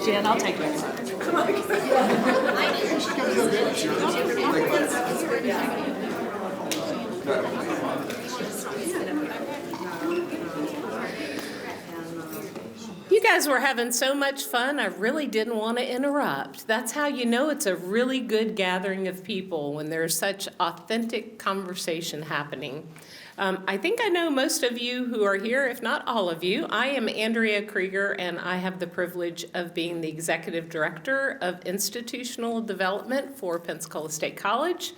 Jen, I'll take it. You guys were having so much fun, I really didn't want to interrupt. That's how you know it's a really good gathering of people, when there's such authentic conversation happening. I think I know most of you who are here, if not all of you. I am Andrea Krieger, and I have the privilege of being the Executive Director of Institutional Development for Pensacola State College.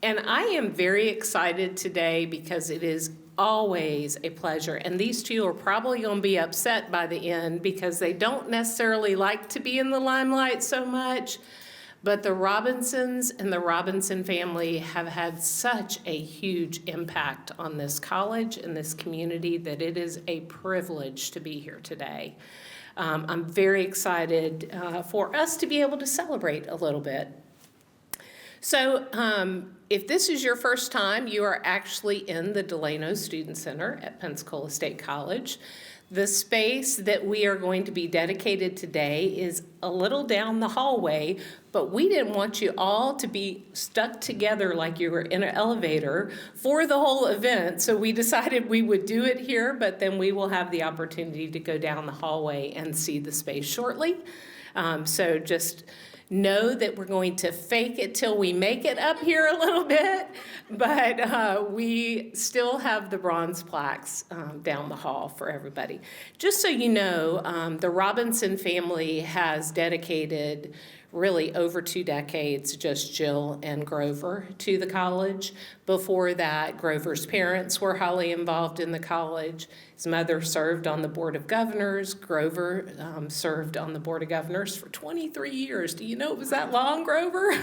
And I am very excited today because it is always a pleasure. And these two are probably going to be upset by the end because they don't necessarily like to be in the limelight so much. But the Robinsons and the Robinson family have had such a huge impact on this college and this community that it is a privilege to be here today. I'm very excited for us to be able to celebrate a little bit. So if this is your first time, you are actually in the Delaino Student Center at Pensacola State College. The space that we are going to be dedicated today is a little down the hallway, but we didn't want you all to be stuck together like you were in an elevator for the whole event. So we decided we would do it here, but then we will have the opportunity to go down the hallway and see the space shortly. So just know that we're going to fake it till we make it up here a little bit, but we still have the bronze plaques down the hall for everybody. Just so you know, the Robinson family has dedicated really over 2 decades, just Jill and Grover, to the college. Before that, Grover's parents were highly involved in the college. His mother served on the Board of Governors. Grover served on the Board of Governors for 23 years. Do you know it was that long, Grover?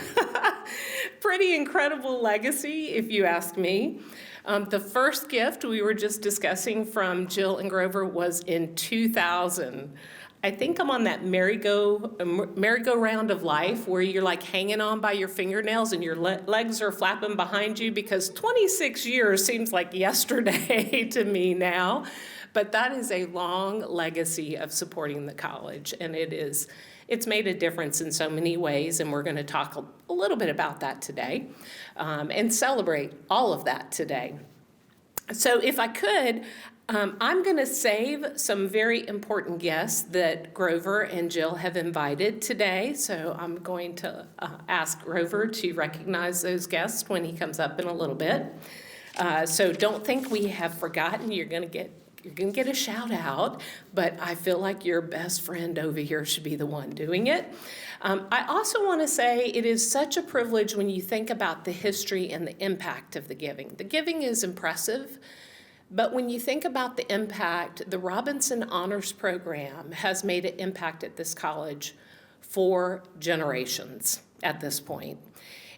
Pretty incredible legacy, if you ask me. The first gift we were just discussing from Jill and Grover was in 2000. I think I'm on that merry-go-round of life where you're like hanging on by your fingernails and your legs are flapping behind you, because 26 years seems like yesterday to me now. But that is a long legacy of supporting the college, and it's made a difference in so many ways, and we're going to talk a little bit about that today and celebrate all of that today. So if I could, I'm going to save some very important guests that Grover and Jill have invited today. So I'm going to ask Grover to recognize those guests when he comes up in a little bit. So don't think we have forgotten. You're going to get a shout out, but I feel like your best friend over here should be the one doing it. I also want to say it is such a privilege when you think about the history and the impact of the giving. The giving is impressive. But when you think about the impact, the Robinson Honors Program has made an impact at this college for generations at this point.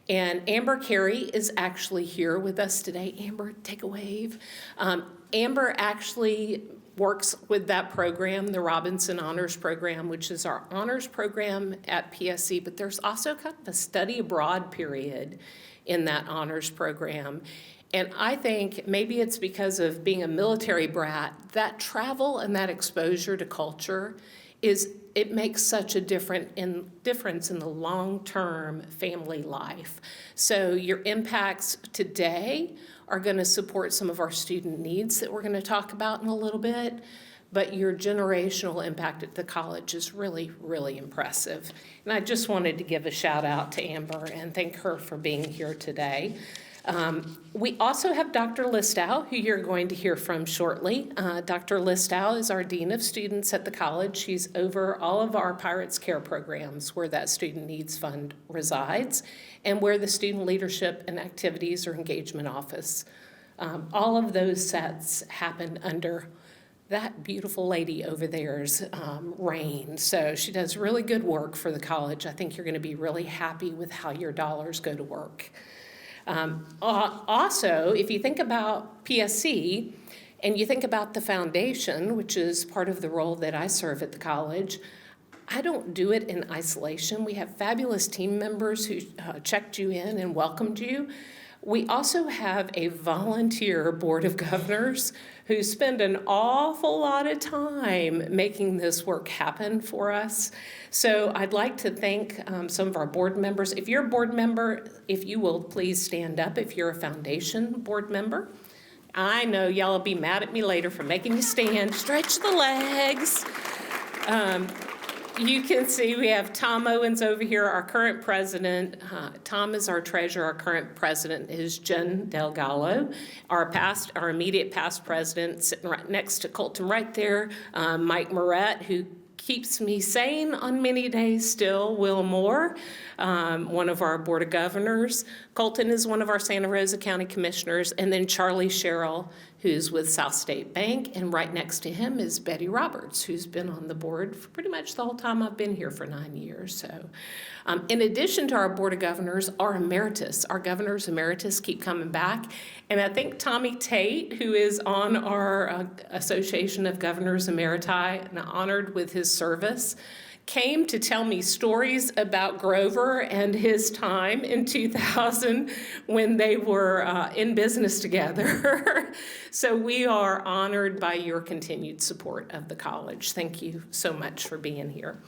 And Amber Carey is actually here with us today. Amber, take a wave. Amber actually works with that program, the Robinson Honors Program, which is our honors program at PSC, but there's also kind of a study abroad period in that honors program. And I think maybe it's because of being a military brat, that travel and that exposure to culture it makes such a difference in the long-term family life. So your impacts today are going to support some of our student needs that we're going to talk about in a little bit, but your generational impact at the college is really, really impressive. And I just wanted to give a shout out to Amber and thank her for being here today. We also have Dr. Listow, who you're going to hear from shortly. Dr. Listow is our Dean of Students at the college. She's over all of our Pirates Care programs where that Student Needs Fund resides and where the Student Leadership and Activities or Engagement Office. All of those sets happen under that beautiful lady over there's reign. So she does really good work for the college. I think you're going to be really happy with how your dollars go to work. Also, if you think about PSC and you think about the foundation, which is part of the role that I serve at the college, I don't do it in isolation. We have fabulous team members who checked you in and welcomed you. We also have a volunteer board of governors who spend an awful lot of time making this work happen for us. So I'd like to thank some of our board members. If you're a board member, if you will please stand up if you're a foundation board member. I know y'all will be mad at me later for making you stand. Stretch the legs. You can see we have Tom Owens over here, our current president. Tom is our treasurer. Our current president is Jen Delgado. Our immediate past president, sitting right next to Colton right there, Mike Moret, who keeps me sane on many days still, Will Moore, one of our Board of Governors. Colton is one of our Santa Rosa County Commissioners, and then Charlie Sherrill, who's with South State Bank, and right next to him is Betty Roberts, who's been on the board for pretty much the whole time I've been here for 9 years. So, in addition to our Board of Governors, our governors emeritus keep coming back, and I think Tommy Tate, who is on our Association of Governors Emeriti and honored with his service, came to tell me stories about Grover and his time in 2000 when they were in business together. So we are honored by your continued support of the college. Thank you so much for being here.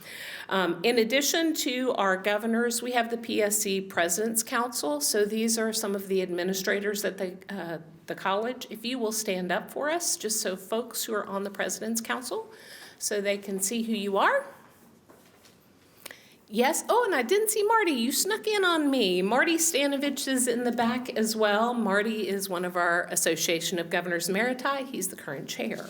In addition to our governors, we have the PSC President's Council. So these are some of the administrators at the college. If you will stand up for us, just so folks who are on the President's Council, so they can see who you are. Yes, oh, and I didn't see Marty. You snuck in on me. Marty Stanovich is in the back as well. Marty is one of our Association of Governors Emeriti. He's the current chair.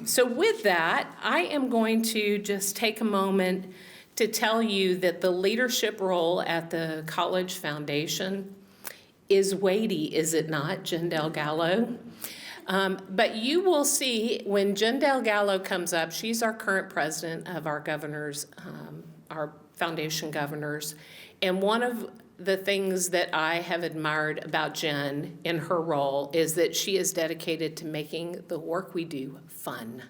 So with that, I am going to just take a moment to tell you that the leadership role at the College Foundation is weighty, is it not, Jen Delgado? But you will see when Jen Delgado comes up, she's our current president of our governors, our foundation governors. And one of the things that I have admired about Jen in her role is that she is dedicated to making the work we do fun.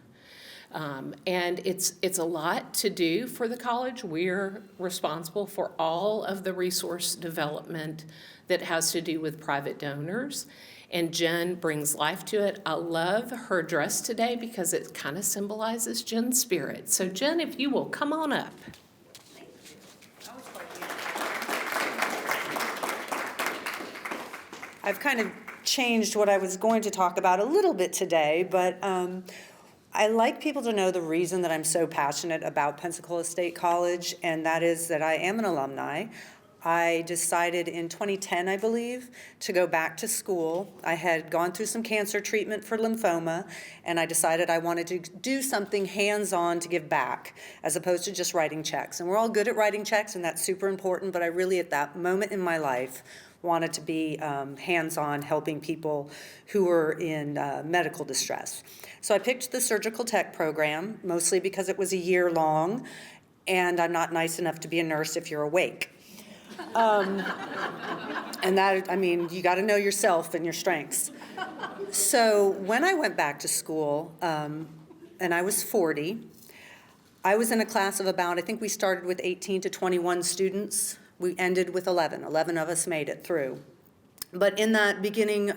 And it's a lot to do for the college. We're responsible for all of the resource development that has to do with private donors. And Jen brings life to it. I love her dress today because it kind of symbolizes Jen's spirit. So Jen, if you will come on up. I've kind of changed what I was going to talk about a little bit today, but I like people to know the reason that I'm so passionate about Pensacola State College, and that is that I am an alumni. I decided in 2010, I believe, to go back to school. I had gone through some cancer treatment for lymphoma, and I decided I wanted to do something hands-on to give back, as opposed to just writing checks. And we're all good at writing checks, and that's super important, but I really, at that moment in my life, wanted to be hands-on, helping people who were in medical distress. So I picked the surgical tech program, mostly because it was a year long, and I'm not nice enough to be a nurse if you're awake. And that, I mean, you got to know yourself and your strengths. So when I went back to school, and I was 40, I was in a class of about, I think we started with 18 to 21 students. We ended with 11. 11 of us made it through. But in that beginning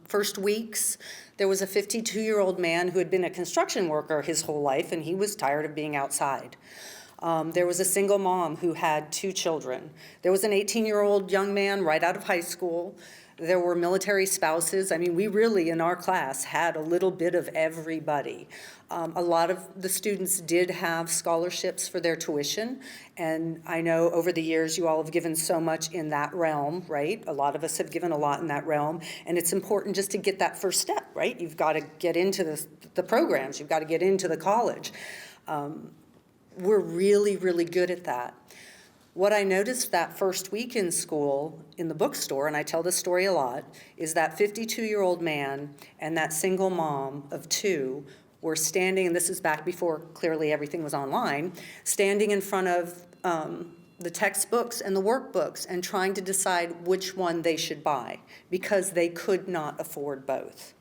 first weeks, there was a 52-year-old man who had been a construction worker his whole life, and he was tired of being outside. There was a single mom who had 2 children. There was an 18-year-old young man right out of high school. There were military spouses. I mean, we really, in our class, had a little bit of everybody. A lot of the students did have scholarships for their tuition, and I know over the years you all have given so much in that realm, right? A lot of us have given a lot in that realm, and it's important just to get that first step, right? You've got to get into the programs. You've got to get into the college. We're really, really good at that. What I noticed that first week in school in the bookstore, and I tell this story a lot, is that 52-year-old man and that single mom of 2 were standing, and this is back before clearly everything was online, standing in front of the textbooks and the workbooks and trying to decide which one they should buy because they could not afford both.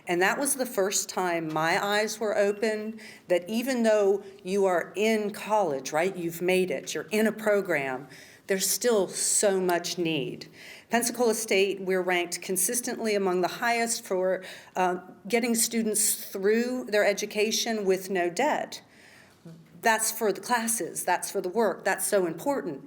And that was the first time my eyes were open that even though you are in college, right, you've made it, you're in a program, there's still so much need. Pensacola State, we're ranked consistently among the highest for getting students through their education with no debt. That's for the classes, that's for the work, that's so important.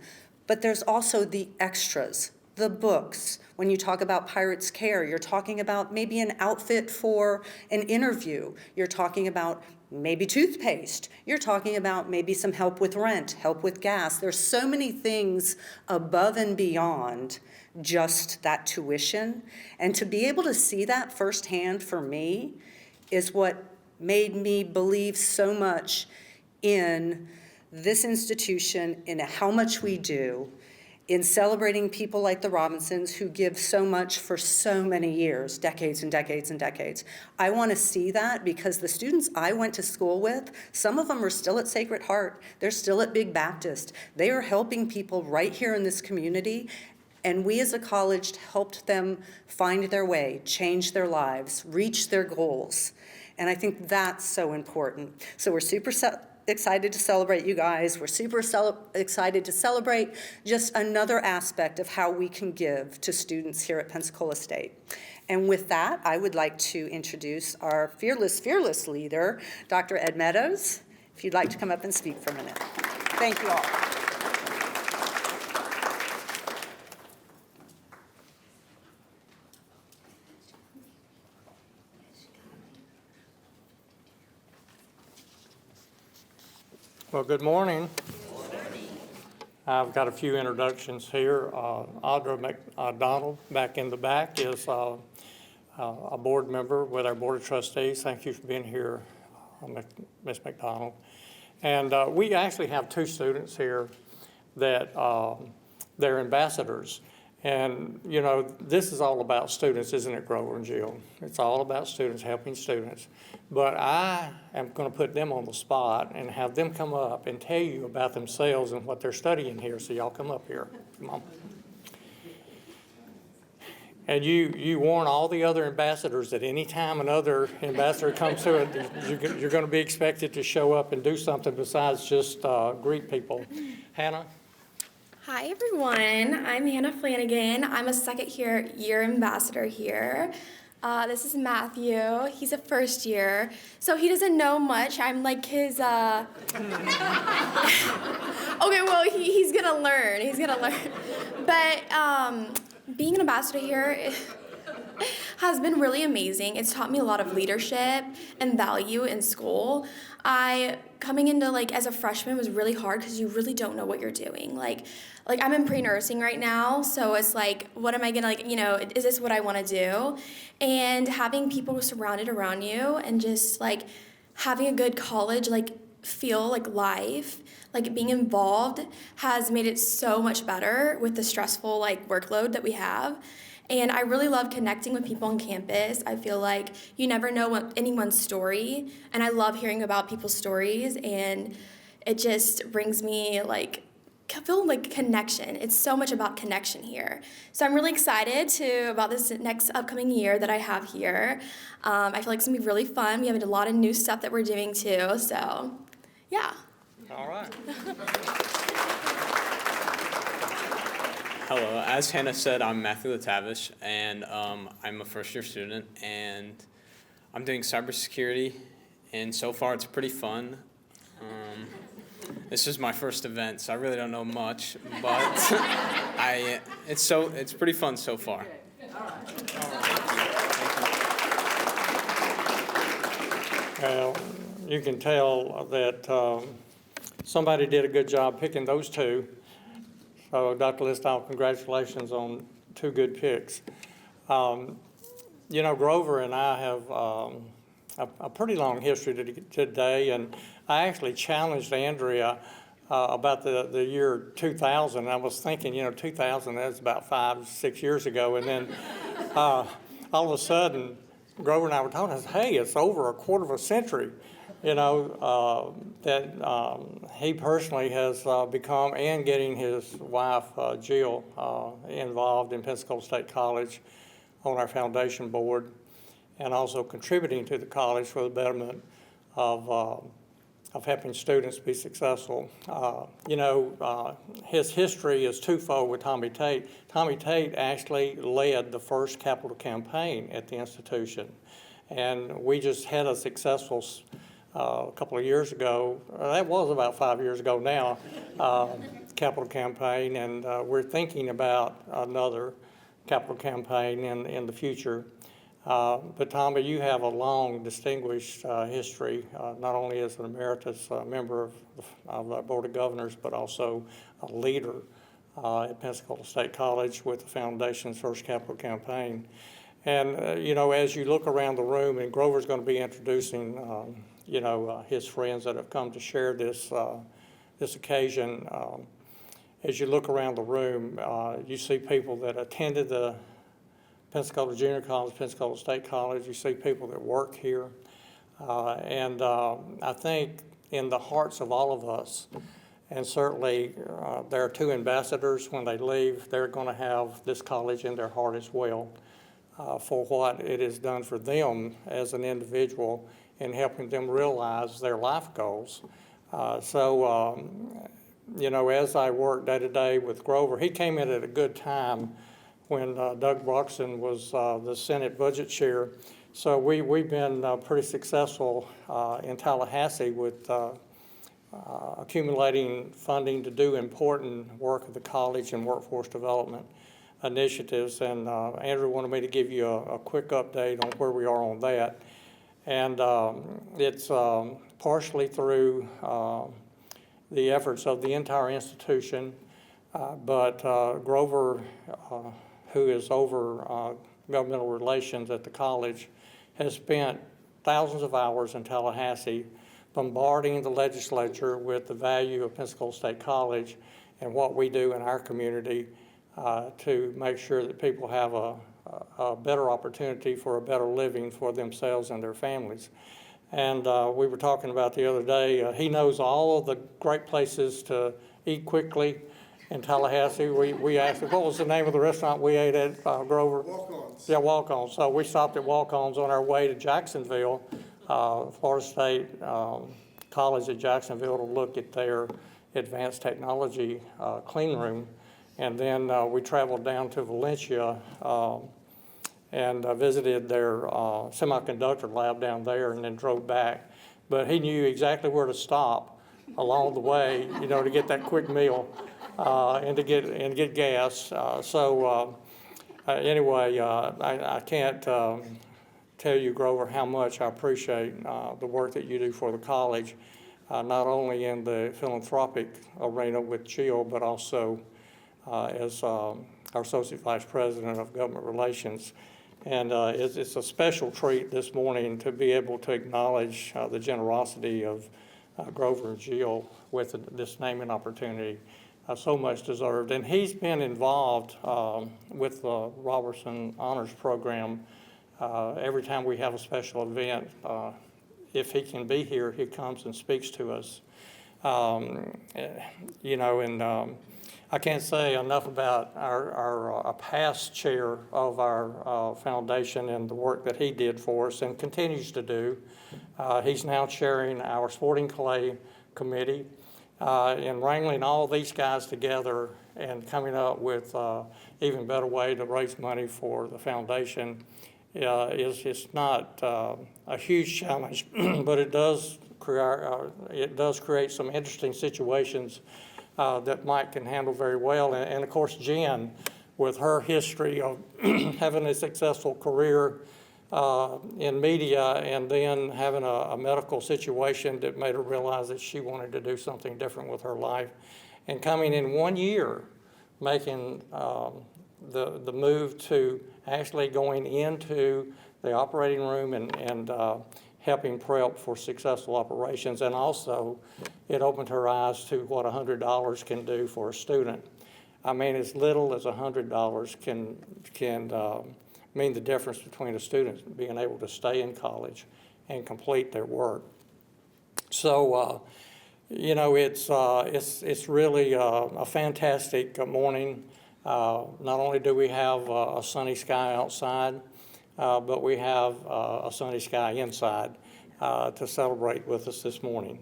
But there's also the extras, the books. When you talk about Pirate's Care, you're talking about maybe an outfit for an interview. You're talking about maybe toothpaste. You're talking about maybe some help with rent, help with gas. There's so many things above and beyond just that tuition. And to be able to see that firsthand for me is what made me believe so much in this institution, in how much we do, in celebrating people like the Robinsons who give so much for so many years, decades and decades and decades. I want to see that because the students I went to school with, some of them are still at Sacred Heart. They're still at Big Baptist. They are helping people right here in this community. And we as a college helped them find their way, change their lives, reach their goals. And I think that's so important. So we're super excited to celebrate you guys. We're super excited to celebrate just another aspect of how we can give to students here at Pensacola State. And with that, I would like to introduce our fearless leader, Dr. Ed Meadows, if you'd like to come up and speak for a minute. Thank you all. Well, good morning. I've got a few introductions here. Audra McDonald, back in the back, is a board member with our Board of Trustees. Thank you for being here, Ms. McDonald. And we actually have two students here that they're ambassadors. And, you know, this is all about students, isn't it, Grover and Jill? It's all about students, helping students. But I am going to put them on the spot and have them come up and tell you about themselves and what they're studying here. So y'all come up here. Come on. And you warn all the other ambassadors that any time another ambassador comes to it, you're going to be expected to show up and do something besides just greet people. Hannah? Hi everyone, I'm Hannah Flanagan. I'm a second-year ambassador here. This is Matthew. He's a first year, so he doesn't know much. I'm like his, okay, well, he's gonna learn. He's gonna learn. But being an ambassador here has been really amazing. It's taught me a lot of leadership and value in school. Coming into as a freshman was really hard because you really don't know what you're doing. Like I'm in pre-nursing right now, so it's like, what am I gonna is this what I want to do? And having people surrounded around you and just having a good college feel like life, being involved has made it so much better with the stressful workload that we have. And I really love connecting with people on campus. I feel like you never know anyone's story, and I love hearing about people's stories, and it just brings me connection. It's so much about connection here. So I'm really excited about this next upcoming year that I have here. I feel like it's gonna be really fun. We have a lot of new stuff that we're doing too, so yeah. All right. Hello, as Hannah said, I'm Matthew Latavish, and I'm a first-year student, and I'm doing cybersecurity, and so far it's pretty fun. This is my first event, so I really don't know much, but it's pretty fun so far. Well, you can tell that somebody did a good job picking those two. So, Dr. Listow, congratulations on two good picks. You know, Grover and I have a pretty long history today, and I actually challenged Andrea about the year 2000. I was thinking, 2000, that's about 5-6 years ago, and then all of a sudden, Grover and I were talking, hey, it's over a quarter of a century. That he personally has become, and getting his wife, Jill, involved in Pensacola State College on our foundation board, and also contributing to the college for the betterment of helping students be successful. His history is twofold with Tommy Tate. Tommy Tate actually led the first capital campaign at the institution. And we just had a successful a couple of years ago, that was about 5 years ago now, capital campaign, and we're thinking about another capital campaign in the future. But Tommy, you have a long, distinguished history, not only as an emeritus member of the Board of Governors, but also a leader at Pensacola State College with the Foundation's first capital campaign. And, as you look around the room, and Grover's going to be introducing, his friends that have come to share this occasion. As you look around the room, you see people that attended the Pensacola Junior College, Pensacola State College. You see people that work here. And I think in the hearts of all of us, and certainly there are two ambassadors when they leave, they're going to have this college in their heart as well for what it has done for them as an individual in helping them realize their life goals. As I work day to day with Grover, he came in at a good time when Doug Broxton was the Senate Budget Chair. So we've been pretty successful in Tallahassee with accumulating funding to do important work at the college and workforce development initiatives. And Andrew wanted me to give you a quick update on where we are on that. And it's partially through the efforts of the entire institution, but Grover, who is over governmental relations at the college, has spent thousands of hours in Tallahassee bombarding the legislature with the value of Pensacola State College and what we do in our community to make sure that people have a better opportunity for a better living for themselves and their families. And we were talking about the other day, he knows all of the great places to eat quickly in Tallahassee. We asked him, what was the name of the restaurant we ate at, Grover? Walk-ons. Yeah, Walk-ons. So we stopped at Walk-ons on our way to Jacksonville, Florida State College at Jacksonville, to look at their advanced technology clean room. And then we traveled down to Valencia and visited their semiconductor lab down there, and then drove back. But he knew exactly where to stop along the way, to get that quick meal and to get gas. Anyway, I can't tell you, Grover, how much I appreciate the work that you do for the college, not only in the philanthropic arena with Jill, but also as our Associate Vice President of Government Relations. And it's a special treat this morning to be able to acknowledge the generosity of Grover and Jill with this naming opportunity, so much deserved. And he's been involved with the Robertson Honors Program. Every time we have a special event, if he can be here, he comes and speaks to us. I can't say enough about our past chair of our foundation and the work that he did for us and continues to do. He's now chairing our sporting clay committee, and wrangling all these guys together and coming up with even better way to raise money for the foundation is not a huge challenge, but it does create some interesting situations that Mike can handle very well. And of course, Jen, with her history of having a successful career in media and then having a medical situation that made her realize that she wanted to do something different with her life. And coming in 1 year, making the move to actually going into the operating room and helping prep for successful operations. And also, it opened her eyes to what $100 can do for a student. I mean, as little as $100 can mean the difference between a student being able to stay in college and complete their work. So, it's really a fantastic morning. Not only do we have a sunny sky outside, but we have a sunny sky inside to celebrate with us this morning.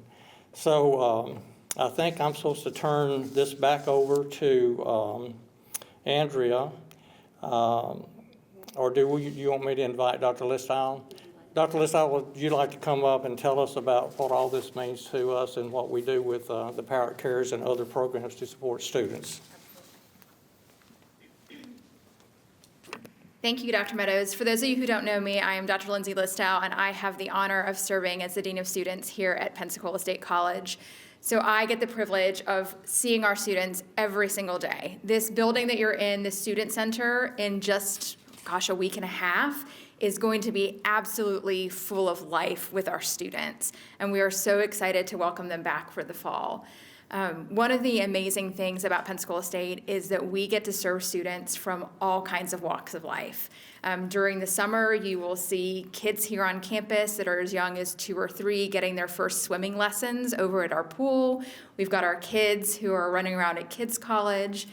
So I think I'm supposed to turn this back over to Andrea. Or you want me to invite Dr. Listile? Dr. Listile, would you like to come up and tell us about what all this means to us and what we do with the Parent Cares and other programs to support students? Thank you, Dr. Meadows. For those of you who don't know me, I am Dr. Lindsay Listau, and I have the honor of serving as the Dean of Students here at Pensacola State College. So I get the privilege of seeing our students every single day. This building that you're in, the Student Center, in just, a week and a half, is going to be absolutely full of life with our students. And we are so excited to welcome them back for the fall. One of the amazing things about Pensacola State is that we get to serve students from all kinds of walks of life. During the summer, you will see kids here on campus that are as young as 2 or 3 getting their first swimming lessons over at our pool. We've got our kids who are running around at Kids College.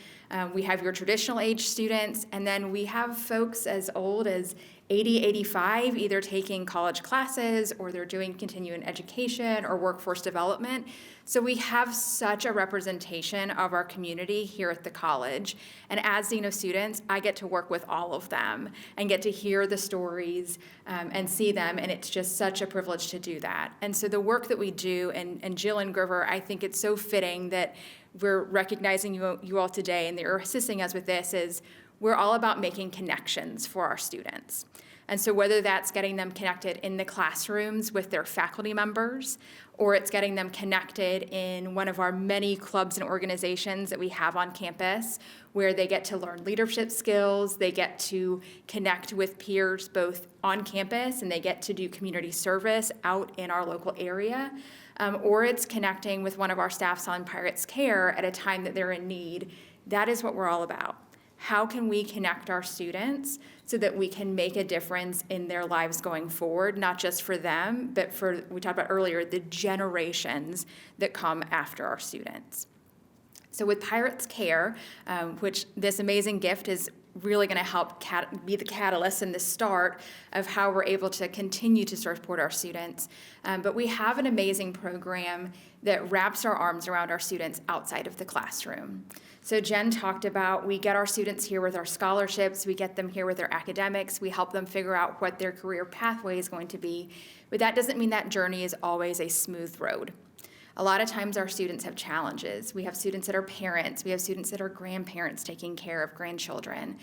We have your traditional age students, and then we have folks as old as 80, 85, either taking college classes or they're doing continuing education or workforce development. So we have such a representation of our community here at the college. And as Dean of Students, I get to work with all of them and get to hear the stories and see them, and it's just such a privilege to do that. And so the work that we do, and Jill and Grover, I think it's so fitting that we're recognizing you all today and that you're assisting us with this, is we're all about making connections for our students. And so whether that's getting them connected in the classrooms with their faculty members, or it's getting them connected in one of our many clubs and organizations that we have on campus, where they get to learn leadership skills, they get to connect with peers both on campus, and they get to do community service out in our local area, or it's connecting with one of our staffs on Pirates Care at a time that they're in need. That is what we're all about. How can we connect our students so that we can make a difference in their lives going forward, not just for them, but for, we talked about earlier, the generations that come after our students. So with Pirates Care, which this amazing gift is really going to help be the catalyst and the start of how we're able to continue to support our students. But we have an amazing program that wraps our arms around our students outside of the classroom. So Jen talked about, we get our students here with our scholarships, we get them here with their academics, we help them figure out what their career pathway is going to be, but that doesn't mean that journey is always a smooth road. A lot of times our students have challenges. We have students that are parents. We have students that are grandparents taking care of grandchildren.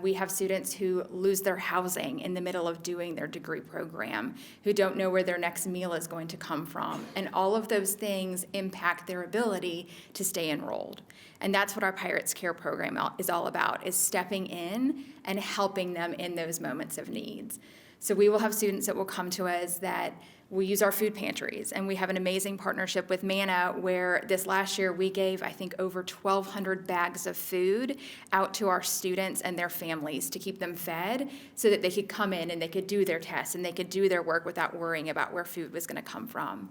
We have students who lose their housing in the middle of doing their degree program, who don't know where their next meal is going to come from. And all of those things impact their ability to stay enrolled. And that's what our Pirates Care program is all about, is stepping in and helping them in those moments of needs. So we will have students that will come to us that we use our food pantries, and we have an amazing partnership with Manna where this last year we gave, I think, over 1,200 bags of food out to our students and their families to keep them fed so that they could come in and they could do their tests and they could do their work without worrying about where food was going to come from.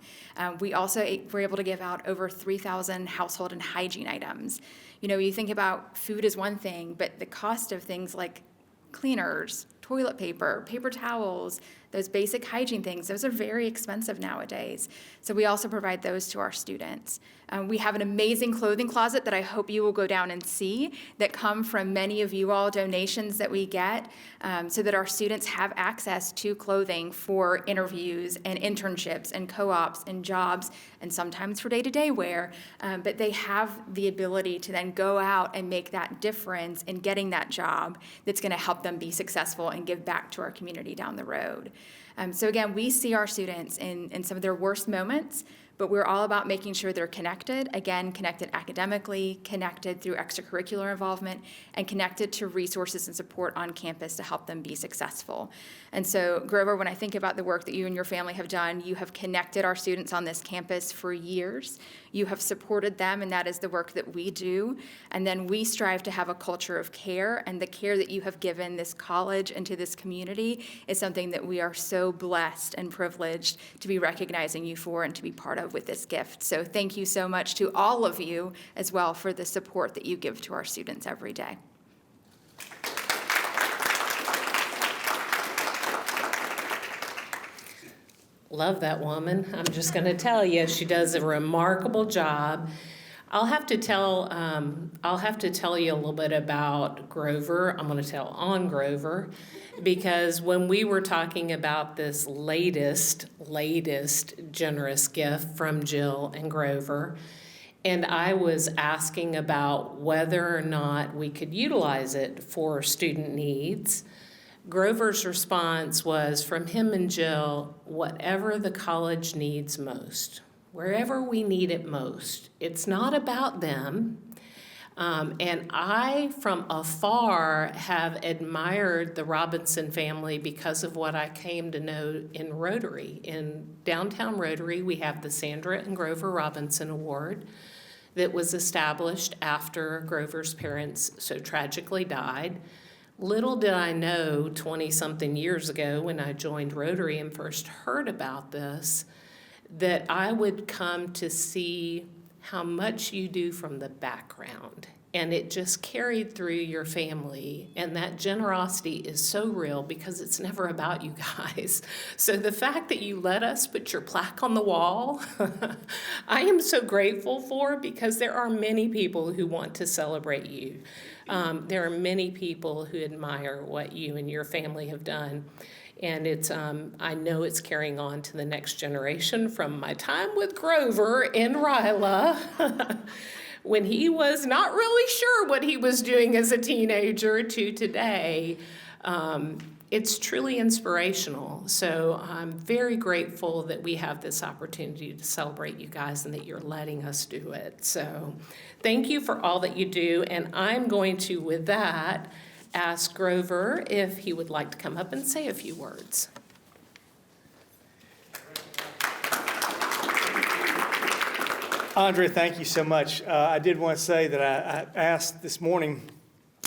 We also were able to give out over 3,000 household and hygiene items. You know, you think about food is one thing, but the cost of things like cleaners, toilet paper, paper towels, those basic hygiene things, those are very expensive nowadays. So we also provide those to our students. We have an amazing clothing closet that I hope you will go down and see that come from many of you all donations that we get so that our students have access to clothing for interviews and internships and co-ops and jobs and sometimes for day-to-day wear. But they have the ability to then go out and make that difference in getting that job that's going to help them be successful and give back to our community down the road. So again, we see our students in some of their worst moments, but we're all about making sure they're connected, again, connected academically, connected through extracurricular involvement, and connected to resources and support on campus to help them be successful. And so, Grover, when I think about the work that you and your family have done, you have connected our students on this campus for years. You have supported them, and that is the work that we do. And then we strive to have a culture of care, and the care that you have given this college and to this community is something that we are so blessed and privileged to be recognizing you for and to be part of with this gift. So thank you so much to all of you as well for the support that you give to our students every day. Love that woman. I'm just going to tell you, she does a remarkable job. I'll have to tell you a little bit about Grover. I'm going to tell on Grover, because when we were talking about this latest generous gift from Jill and Grover, and I was asking about whether or not we could utilize it for student needs, Grover's response was from him and Jill, whatever the college needs most, wherever we need it most. It's not about them. And I, from afar, have admired the Robinson family because of what I came to know in Rotary. In downtown Rotary, we have the Sandra and Grover Robinson Award that was established after Grover's parents so tragically died. Little did I know 20-something years ago when I joined Rotary and first heard about this, that I would come to see how much you do from the background. And it just carried through your family. And that generosity is so real because it's never about you guys. So the fact that you let us put your plaque on the wall, I am so grateful for, because there are many people who want to celebrate you. There are many people who admire what you and your family have done. And it's, I know it's carrying on to the next generation from my time with Grover in Ryla, when he was not really sure what he was doing as a teenager, to today. It's truly inspirational. So I'm very grateful that we have this opportunity to celebrate you guys and that you're letting us do it. So thank you for all that you do. And I'm going to, with that, ask Grover if he would like to come up and say a few words. Andrea, thank you so much. I did want to say that I asked this morning,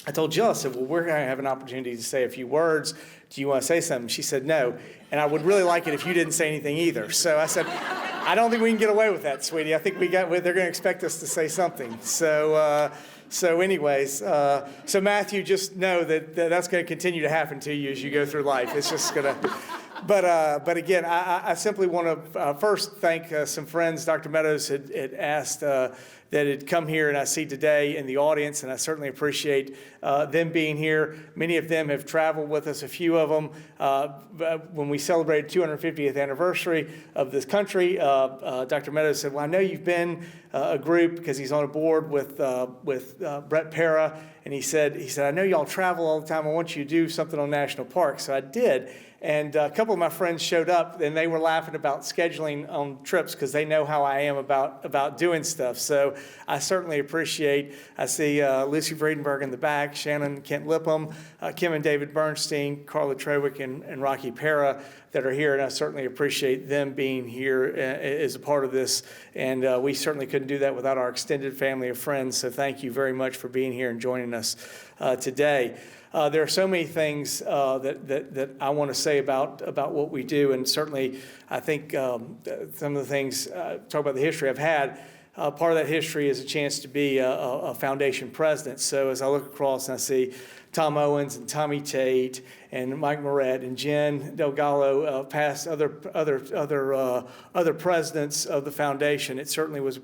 I told Jill, I said, well, we're going to have an opportunity to say a few words. Do you want to say something? She said no. And I would really like it if you didn't say anything either. So I said, I don't think we can get away with that, sweetie. I think they're going to expect us to say something. So anyways, so Matthew, just know that that's going to continue to happen to you as you go through life. It's just going to... But again, I simply want to first thank some friends. Dr. Meadows had asked that had come here, and I see today in the audience, and I certainly appreciate them being here. Many of them have traveled with us, a few of them. When we celebrated 250th anniversary of this country, Dr. Meadows said, well, I know you've been a group, because he's on a board with Brett Para, and he said, I know y'all travel all the time. I want you to do something on national parks. So I did. And a couple of my friends showed up, and they were laughing about scheduling on trips because they know how I am about doing stuff. So I certainly appreciate, I see Lucy Vredenberg in the back, Shannon Kent Lipham, Kim and David Bernstein, Carla Trewick, and Rocky Para that are here, and I certainly appreciate them being here as a part of this. And we certainly couldn't do that without our extended family of friends. So thank you very much for being here and joining us today. There are so many things that I want to say about what we do, and certainly I think some of the things, talk about the history I've had, part of that history is a chance to be a foundation president. So as I look across and I see Tom Owens and Tommy Tate and Mike Moret and Jen Delgado, past other presidents of the foundation, it certainly was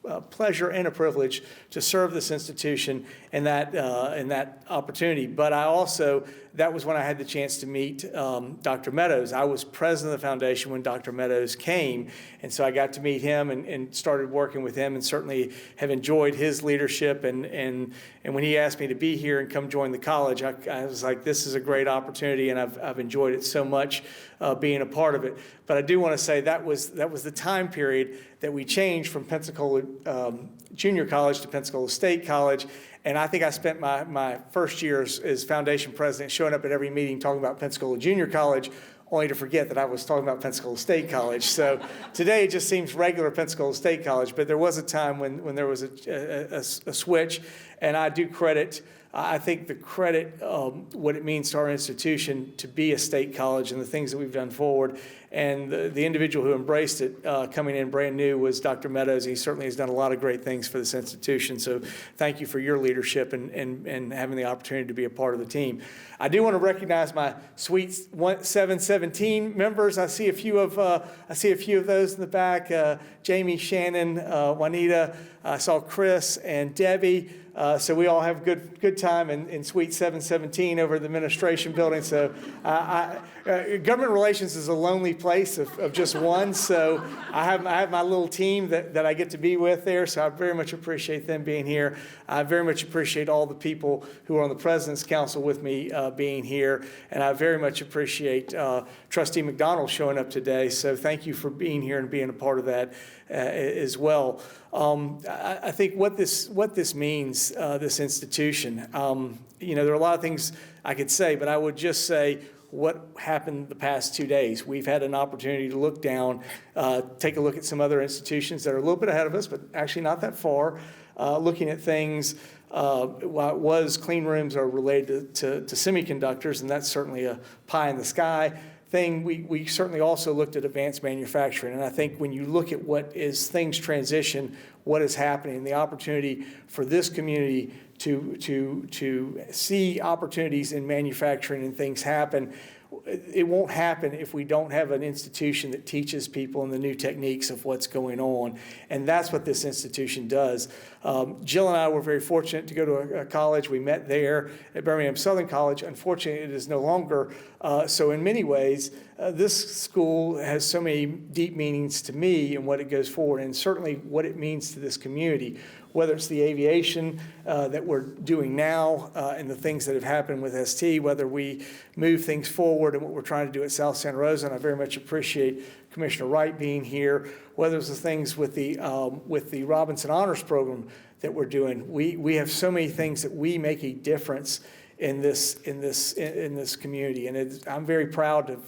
a pleasure and a privilege to serve this institution in that opportunity. But I also, that was when I had the chance to meet Dr. Meadows. I was president of the foundation when Dr. Meadows came, and so I got to meet him and started working with him, and certainly have enjoyed his leadership. And when he asked me to be here and come join the college, I was like, this is a great opportunity, and I've enjoyed it so much being a part of it. But I do want to say that was the time period that we changed from Pensacola Junior College to Pensacola State College. And I think I spent my first year as foundation president showing up at every meeting talking about Pensacola Junior College, only to forget that I was talking about Pensacola State College. So today it just seems regular Pensacola State College, but there was a time when there was a switch, and I do credit, I think the credit, what it means to our institution to be a state college and the things that we've done forward. And the individual who embraced it, coming in brand new, was Dr. Meadows. He certainly has done a lot of great things for this institution. So thank you for your leadership and having the opportunity to be a part of the team. I do want to recognize my sweet 717 members. I see a few of those in the back. Jamie, Shannon, Juanita. I saw Chris and Debbie. So we all have good time in Suite 717 over the administration building. So government relations is a lonely place of just one. So I have my little team that I get to be with there. So I very much appreciate them being here. I very much appreciate all the people who are on the President's Council with me being here. And I very much appreciate Trustee McDonald showing up today. So thank you for being here and being a part of that as well. I think what this means, this institution, there are a lot of things I could say, but I would just say what happened the past 2 days. We've had an opportunity to look down, take a look at some other institutions that are a little bit ahead of us, but actually not that far, looking at things. While it was clean rooms are related to semiconductors, and that's certainly a pie in the sky thing. We certainly also looked at advanced manufacturing, and I think when you look at what is things transition, what is happening, the opportunity for this community to see opportunities in manufacturing and things happen, it won't happen if we don't have an institution that teaches people in the new techniques of what's going on. And that's what this institution does. Jill and I were very fortunate to go to a college. We met there at Birmingham Southern College. Unfortunately, it is no longer. So in many ways, this school has so many deep meanings to me and what it goes forward, and certainly what it means to this community. Whether it's the aviation that we're doing now and the things that have happened with ST, whether we move things forward and what we're trying to do at South Santa Rosa, and I very much appreciate Commissioner Wright being here, whether it's the things with the Robinson Honors Program that we're doing. We have so many things that we make a difference in this community, and I'm very proud to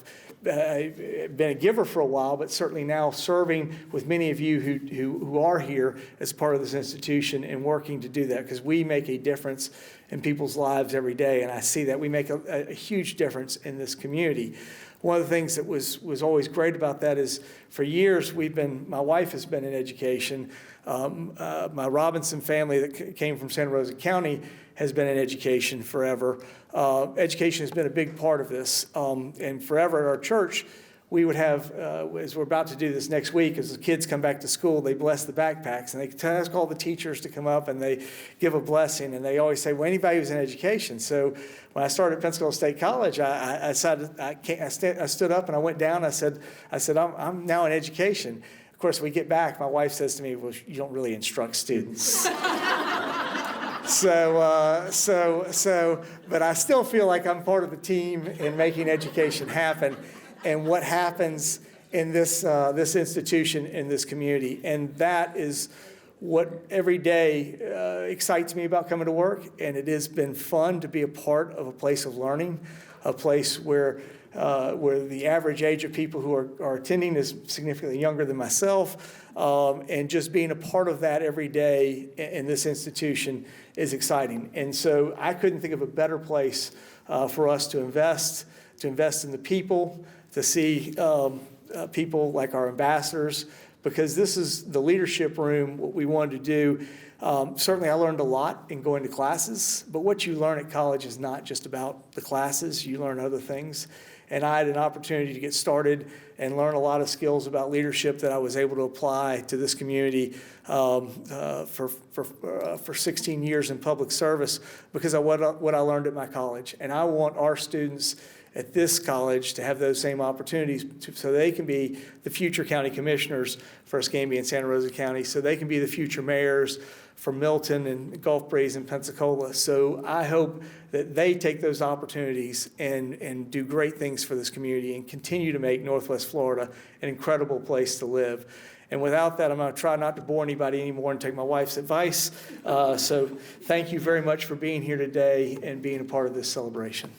been a giver for a while, but certainly now serving with many of you who are here as part of this institution and working to do that, because we make a difference in people's lives every day, and I see that we make a huge difference in this community. One of the things that was always great about that is for years my wife has been in education. My Robinson family that came from Santa Rosa County has been in education forever. Education has been a big part of this. And forever at our church, we would have, as we're about to do this next week, as the kids come back to school, they bless the backpacks. And they ask all the teachers to come up and they give a blessing. And they always say, well, anybody who's in education. So when I started at Pensacola State College, I decided I stood up and I went down. I said, I'm now in education. Of course, we get back, my wife says to me, well, you don't really instruct students. But I still feel like I'm part of the team in making education happen and what happens in this institution, in this community. And that is what every day excites me about coming to work. And it has been fun to be a part of a place of learning, a place where the average age of people who are attending is significantly younger than myself, and just being a part of that every day in this institution is exciting. And so I couldn't think of a better place for us to invest in the people, to see people like our ambassadors, because this is the leadership room, what we wanted to do. Certainly I learned a lot in going to classes, but what you learn at college is not just about the classes, you learn other things. And I had an opportunity to get started and learn a lot of skills about leadership that I was able to apply to this community for 16 years in public service because of what I learned at my college. And I want our students at this college to have those same opportunities so they can be the future county commissioners for Escambia and Santa Rosa County, so they can be the future mayors for Milton and Gulf Breeze and Pensacola. So I hope that they take those opportunities and do great things for this community and continue to make Northwest Florida an incredible place to live. And without that, I'm going to try not to bore anybody anymore and take my wife's advice. So thank you very much for being here today and being a part of this celebration.